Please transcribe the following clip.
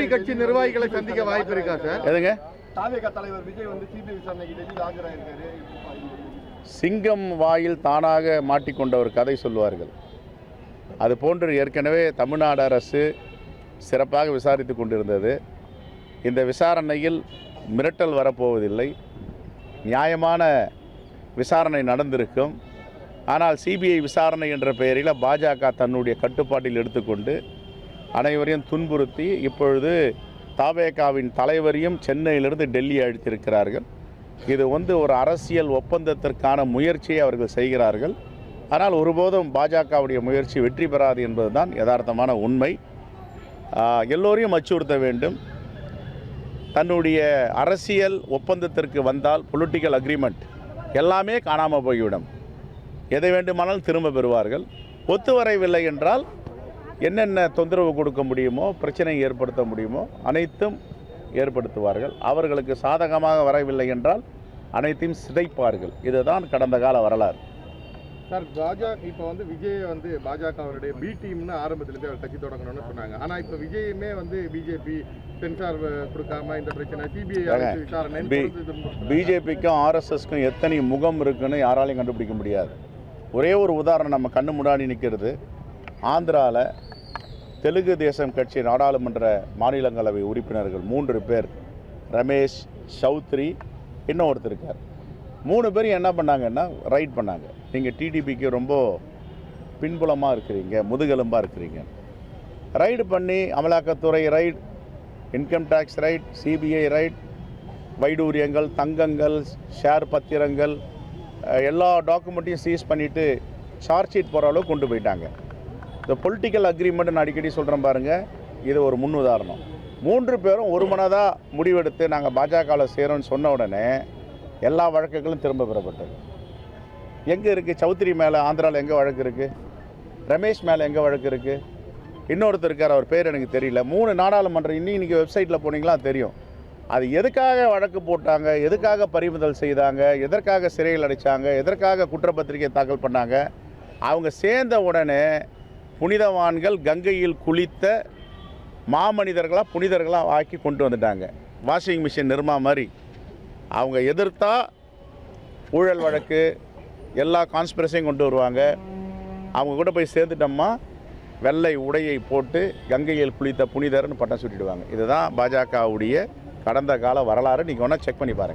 கூட்டணி கட்சி நிர்வாகிகளை சந்திக்க வாய்ப்பு இருக்கா சார்? எதுங்க? தாவேகா தலைவர் விஜய் வந்து சிபிஐ விசாரணைக்கு டெல்லியில் ஆஜராயிருக்காரு. சிங்கம் வாயில் தானாக மாட்டிக்கொண்ட ஒரு கதை சொல்வார்கள். அது போன்று ஏற்கனவே தமிழ்நாடு அரசு சிறப்பாக விசாரித்து கொண்டிருந்தது. இந்த விசாரணையில் மிரட்டல் வரப்போவதில்லை, நியாயமான விசாரணை நடந்திருக்கும். ஆனால் சிபிஐ விசாரணை என்ற பெயரில் பாஜக தன்னுடைய கட்டுப்பாட்டில் எடுத்துக்கொண்டு அனைவரையும் துன்புறுத்தி இப்பொழுது தாவேகாவின் தலைவரையும் சென்னையிலிருந்து டெல்லி அழைத்திருக்கிறார்கள். இது ஒரு அரசியல் ஒப்பந்தத்திற்கான முயற்சியை அவர்கள் செய்கிறார்கள். ஆனால் ஒருபோதும் பாஜகவுடைய முயற்சி வெற்றி பெறாது என்பதுதான் யதார்த்தமான உண்மை. எல்லோரையும் அச்சுறுத்த வேண்டும். தன்னுடைய அரசியல் ஒப்பந்தத்திற்கு வந்தால் பொலிட்டிக்கல் அக்ரிமெண்ட் எல்லாமே காணாமல் போய்விடும். எதை வேண்டுமானாலும் திரும்ப பெறுவார்கள். ஒத்து வரவில்லை என்றால் என்னென்ன தொந்தரவு கொடுக்க முடியுமோ, பிரச்சனை ஏற்படுத்த முடியுமோ அனைத்தும் ஏற்படுத்துவார்கள். அவர்களுக்கு சாதகமாக வரவில்லை என்றால் அனைத்தையும் சிதைப்பார்கள். இதுதான் கடந்த கால வரலாறு. சார், பாஜக இப்போ விஜய் பாஜகவுடைய பி டீம்னு ஆரம்பத்திலேருந்து அவர் கட்சி தொடங்கணும்னு சொன்னாங்க. ஆனால் இப்போ விஜயுமே பிஜேபி சென்சார் கொடுக்காம இந்த பிரச்சனை சிபிஐ விசாரணை. பிஜேபிக்கும் ஆர்எஸ்எஸ்க்கும் எத்தனை முகம் இருக்குன்னு யாராலையும் கண்டுபிடிக்க முடியாது. ஒரே ஒரு உதாரணம் நம்ம கண்ணு முன்னாடி நிற்கிறது. ஆந்திராவில் தெலுங்கு தேசம் கட்சி நாடாளுமன்ற மாநிலங்களவை உறுப்பினர்கள் 3 பேர், ரமேஷ், சௌத்ரி, இன்னொருத்தர் இருக்கார். 3 பேரும் என்ன பண்ணாங்கன்னா ரைட் பண்ணாங்க. நீங்கள் டிடிபிக்கு ரொம்ப பின்புலமாக இருக்கிறீங்க, முதுகெலும்பாக இருக்கிறீங்க. ரைடு பண்ணி அமலாக்கத்துறை raid, income tax raid, CBI raid, வைடூரியங்கள், தங்கங்கள், ஷேர் பத்திரங்கள் எல்லா டாக்குமெண்ட்டையும் சீஸ் பண்ணிவிட்டு சார்ஜ் ஷீட் போகிற அளவுக்கு கொண்டு போயிட்டாங்க. இந்த பொலிட்டிக்கல் அக்ரிமெண்ட் நான் அடிக்கடி சொல்கிறேன் பாருங்கள், இது ஒரு முன் உதாரணம். 3 பேரும் ஒரு மனதாக முடிவெடுத்து நாங்கள் பாஜகவில் சேரோன்னு சொன்ன உடனே எல்லா வழக்குகளும் திரும்ப பெறப்பட்டது. எங்கே இருக்குது? சௌத்ரி மேலே ஆந்திராவில் எங்கே வழக்கு இருக்குது? ரமேஷ் மேலே எங்கே வழக்கு இருக்குது? இன்னொருத்தர் இருக்கார், அவர் பேர் எனக்கு தெரியல. 3 நாடாளுமன்றம் இன்றைக்கி வெப்சைட்டில் போனீங்களா தெரியும். அது எதுக்காக வழக்கு போட்டாங்க, எதுக்காக பறிமுதல் செய்தாங்க, எதற்காக சிறையில் அடைத்தாங்க, எதற்காக குற்றப்பத்திரிகை தாக்கல் பண்ணாங்க. அவங்க சேர்ந்த உடனே புனிதவான்கள் கங்கையில் குளித்த மாமனிதர்களாக புனிதர்களாக ஆக்கி கொண்டு வந்துட்டாங்க. வாஷிங் மிஷின் நிர்மா மாதிரி அவங்க எதிர்த்தா ஊழல் வழக்கு எல்லா கான்ஸ்பிரஸையும் கொண்டு வருவாங்க. அவங்க கூட போய் சேர்ந்துட்டோம்மா வெள்ளை உடையை போட்டு கங்கையில் குளித்த புனிதர்னு பட்டம் சுட்டிடுவாங்க. இதுதான் பாஜகவுடைய கடந்த கால வரலாறு. நீங்கள் வேணால் செக் பண்ணி பாருங்கள்.